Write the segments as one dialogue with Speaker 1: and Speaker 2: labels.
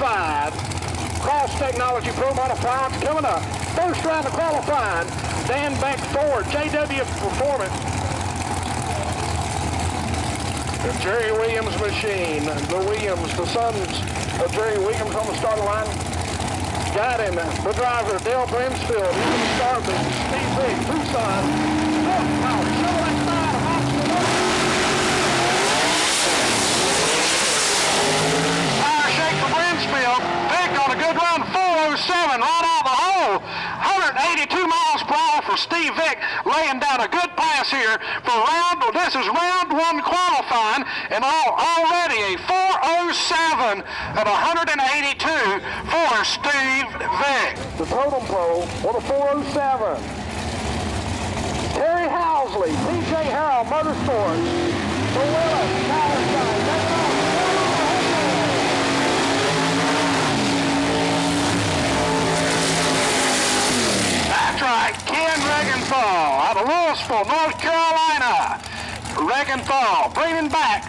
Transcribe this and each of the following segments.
Speaker 1: 5. Cross Technology Pro Modifieds coming up. First round of qualifying. Dan Beck Ford, JW Performance. The Jerry Williams machine. The Williams, the sons of Jerry Williams on the starting line. Guiding the driver, Dale Brimsfield. He's going to start with Steve Big, Tucson. Now, show that side of Fire shake for Brimsfield. Vic on a good run, 407, right out of the hole. 182 miles per hour for Steve Vick, laying down a good pass here for this is round 1 qualifying, and already a 407 at 182 for Steve Vick. The totem pole for the 407. Terry Housley, PJ Harrell Motorsports, for Willis, Palestine. That's right, Ken Regenthal out of Louisville, North Carolina. Regenthal bringing back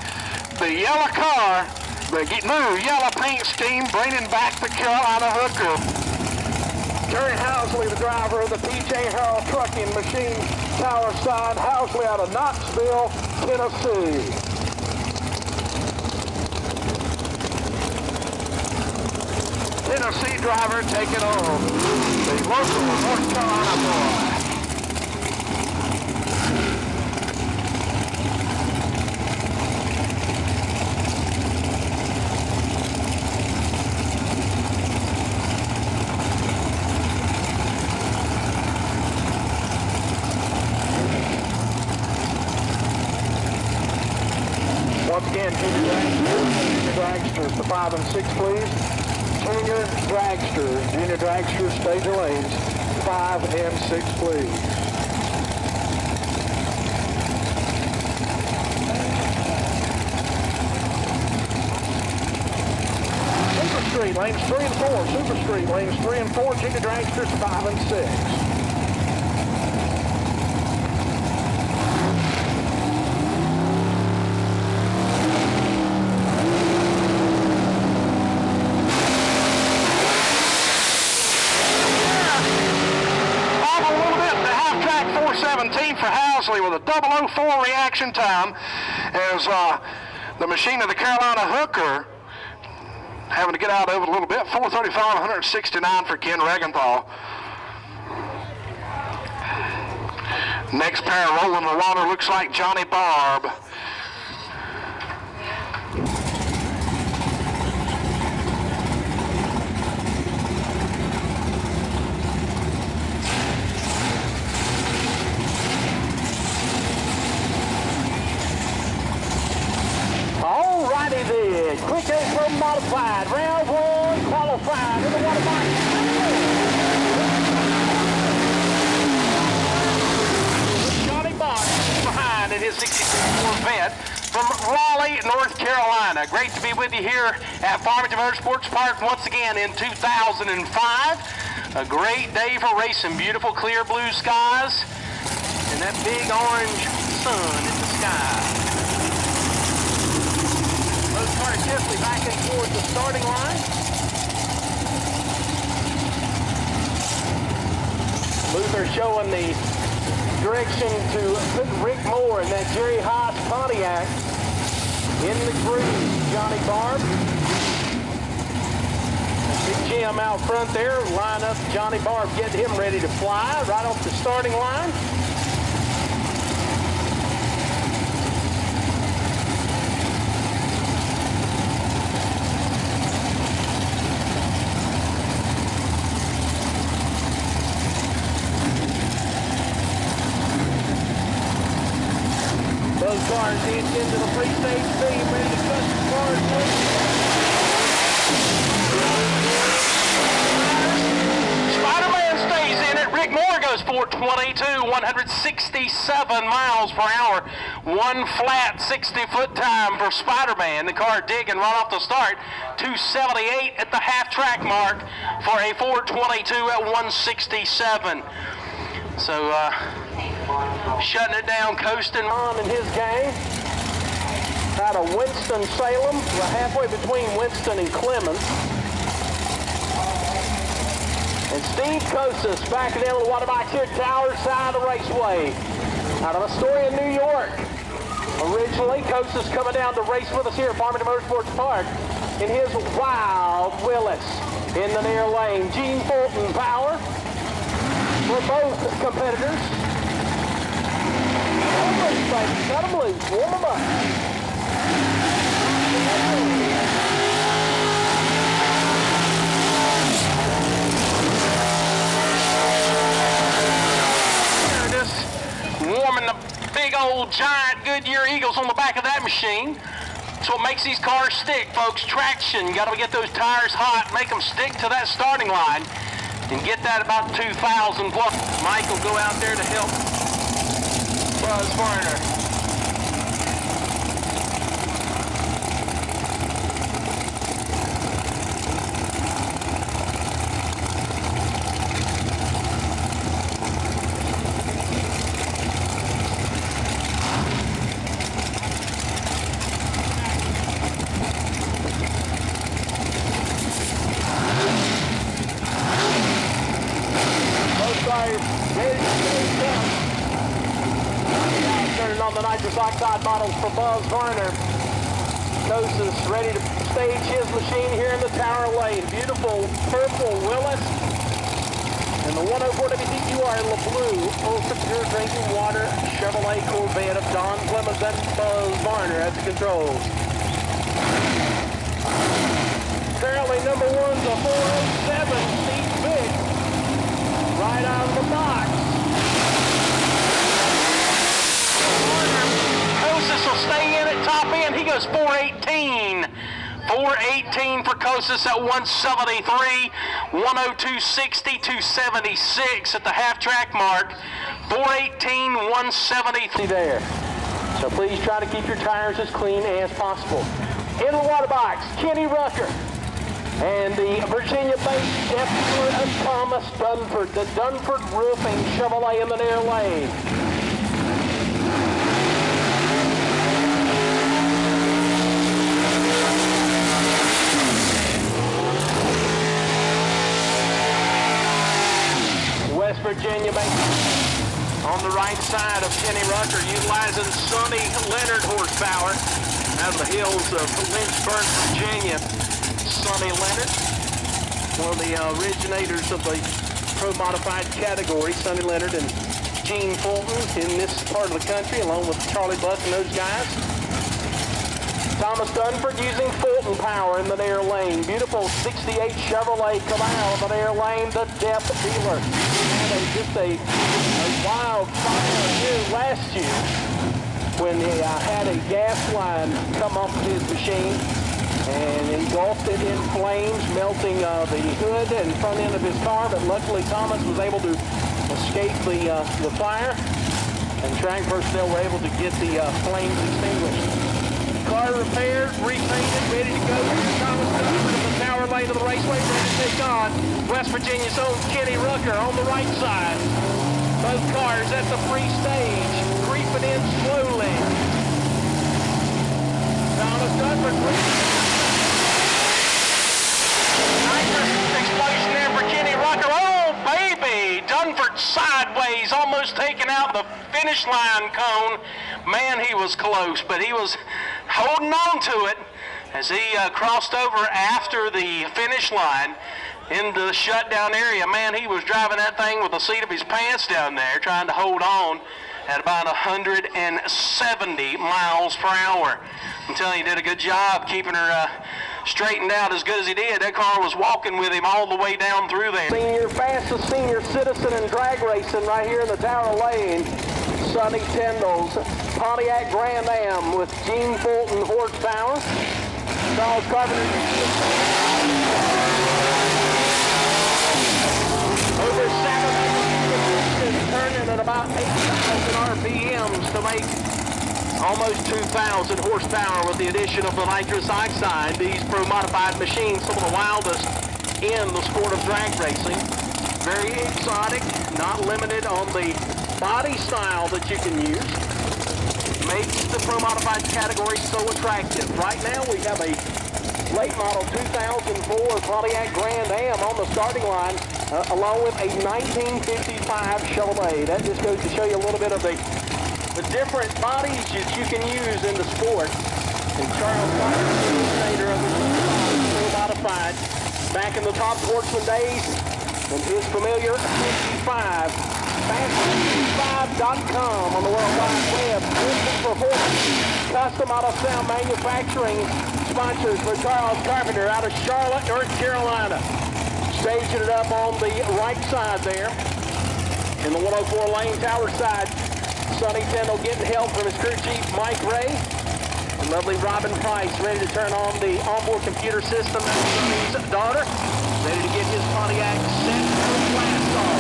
Speaker 1: the yellow car, the new yellow paint scheme, bringing back the Carolina Hooker. Terry Housley, the driver of the PJ Harrell Trucking Machine Tower Side. Housley out of Knoxville, Tennessee. Tennessee driver taking on the local North Carolina boy. Once again, junior dragsters, the 5 and 6, please. Junior dragsters, stage your lanes, 5 and 6, please. Super Street, lanes 3 and 4. Super Street, lanes 3 and 4. Junior dragsters, 5 and 6. For Housley with a 004 reaction time as the machine of the Carolina Hooker having to get out of it a little bit. 435, 169 for Ken Regenthal. Next pair rolling the water looks like Johnny Barb. Alrighty then, Quick A Pro Modified, round 1 qualified in the water box. Johnny Box behind in his 66 Corvette from Raleigh, North Carolina. Great to be with you here at Farmington Motorsports Park once again in 2005. A great day for racing, beautiful clear blue skies and that big orange sun in the sky. Both cars gently backing towards the starting line. Luther showing the direction to put Rick Moore in that Jerry Haas Pontiac in the groove. Johnny Barb. Big Jim out front there. Line up Johnny Barb, getting him ready to fly right off the starting line. Those cars inch into the pre-stage speed, ready to cut the cars loose. Spider-Man stays in it. Rick Moore goes 422, 167 miles per hour. One flat 60-foot time for Spider-Man. The car digging right off the start. 278 at the half-track mark for a 422 at 167. So, shutting it down, coasting on in his gang. Out of Winston-Salem, we're halfway between Winston and Clemens. Steve Costas back in the water bike here, Tower side of the raceway. Out of Astoria, New York. Originally, Costas coming down to race with us here at Farmington Motorsports Park in his Wild Willis in the near lane. Gene Fulton power for both competitors. Cut them loose, warm them up. Warming the big old giant Goodyear Eagles on the back of that machine. That's what makes these cars stick, folks. Traction. You got to get those tires hot, make them stick to that starting line, and get that about 2,000 plus. Mike will go out there to help Buzz Varner. Turning on the nitrous oxide bottles for Buzz Varner. Costas ready to stage his machine here in the Tower Lane. Beautiful purple Willis. And the 104 WTQR in the blue Ultra Pure Drinking Water Chevrolet Corvette of Don Clemens and Buzz Varner at the controls. Apparently number one's a 407 Steve Big. Right out of the box. Costas will stay in at top end. He goes 418. 418 for Costas at 173. 102.60, 276 at the half track mark. 418, 173 there. So please try to keep your tires as clean as possible. In the water box, Kenny Rucker. And the Virginia-based F-Ford of Thomas Dunford, the Dunford Roofing Chevrolet in the near lane. West Virginia-based on the right side of Kenny Rucker, utilizing Sonny Leonard horsepower out of the hills of Lynchburg, Virginia. Sonny Leonard, one of the originators of the pro-modified category. Sonny Leonard and Gene Fulton in this part of the country, along with Charlie Buck and those guys. Thomas Dunford using Fulton power in the near lane. Beautiful 68 Chevrolet Camaro in the near lane, the depth dealer. And just a wildfire here last year when he had a gas line come off of his machine and engulfed it in flames, melting the hood and front end of his car, but luckily Thomas was able to escape the fire, and track personnel were able to get the flames extinguished. Car repaired, repainted, ready to go. Thomas Dunford in the Tower Lane of the raceway, ready to take on West Virginia's own Kenny Rucker on the right side. Both cars at the free stage, creeping in slowly. Thomas Dunford. Nitrous explosion there for Kenny Rucker. Oh, baby! Dunford sideways, almost taking out the finish line cone. Man, he was close, but he was holding on to it as he crossed over after the finish line into the shutdown area. Man, he was driving that thing with the seat of his pants down there, trying to hold on at about 170 miles per hour. I'm telling you, he did a good job keeping her straightened out as good as he did. That car was walking with him all the way down through there. Fastest senior citizen in drag racing right here in the Tower Lane. Sonny Tyndall's Pontiac Grand Am with Gene Fulton horsepower. Charles Carpenter. Over 700 turning at about 8,000 RPMs to make almost 2,000 horsepower with the addition of the nitrous oxide. These pro-modified machines, some of the wildest in the sport of drag racing. Very exotic, not limited on the body style that you can use. Makes the pro-modified category so attractive. Right now we have a late model 2004 Pontiac Grand Am on the starting line
Speaker 2: along with a 1955 Chevrolet. That just goes to show you a little bit of the different bodies that you can use in the sport. And Charles Carpenter, the originator of the full modified, back in the top sportsman days, and his familiar 55. Fast55.com on the World Wide Web. Instant performance, custom auto sound manufacturing sponsors for Charles Carpenter out of Charlotte, North Carolina. Staging it up on the right side there. In the 104 lane tower side, Sonny Tyndall getting help from his crew chief, Mike Ray. And lovely Robin Price ready to turn on the onboard computer system. That's Sonny's daughter. Ready to get his Pontiac set for blast off.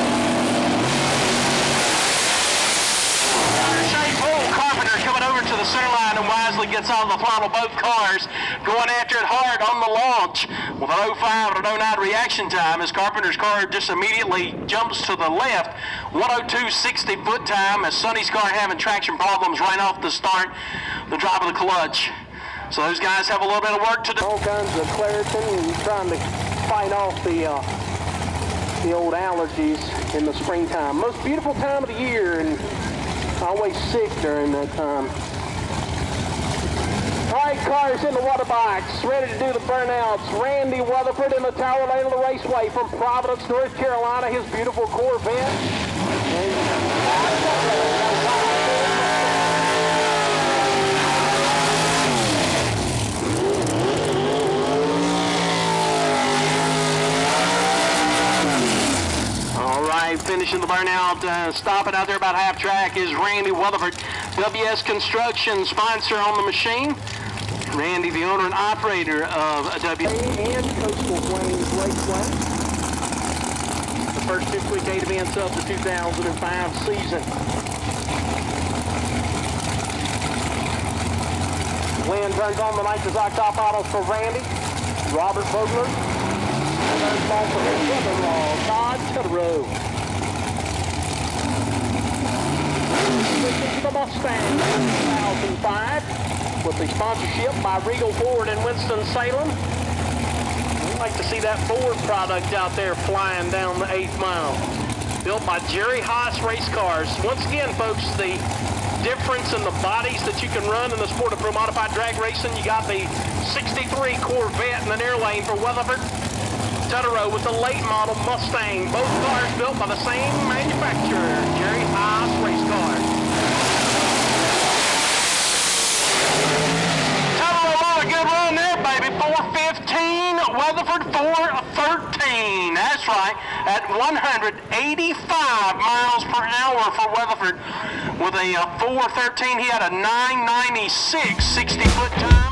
Speaker 2: Carpenter coming over to the center line and wisely gets on the throttle, both cars going after it hard on the launch with an 05 and an 09 reaction time as Carpenter's car just immediately jumps to the left. 102.60 foot time as Sonny's car having traction problems right off the start, the drop of the clutch. So those guys have a little bit of work to do. All kinds of Claritin, trying to fight off the old allergies in the springtime. Most beautiful time of the year, and always sick during that time. All right, cars in the water box, ready to do the burnouts. Randy Weatherford in the tower lane of the raceway from Providence, North Carolina, his beautiful Corvette. Finishing the burnout, stopping out there about half track is Randy Weatherford, WS Construction sponsor on the machine. Randy, the owner and operator of WS and Coastal Plains Raceway. The first two quick 8 events of the 2005 season. Wind turns on the Nitrous top bottles for Randy, Robert Vogler, and there's ball for his brother-in-law, Todd Tutterow. The Mustang 2005 with the sponsorship by Regal Ford in Winston-Salem. We'd like to see that Ford product out there flying down the 8th mile. Built by Jerry Haas Race Cars. Once again, folks, the difference in the bodies that you can run in the sport of pro modified drag racing. You got the 63 Corvette in the near lane for Weatherford. Tutterow with the late model Mustang. Both cars built by the same manufacturer, Jerry Haas Race Cars. Tutterow on a good run there, baby. 415, Weatherford 413. That's right, at 185 miles per hour for Weatherford. With a 413, he had a 996 60-foot time.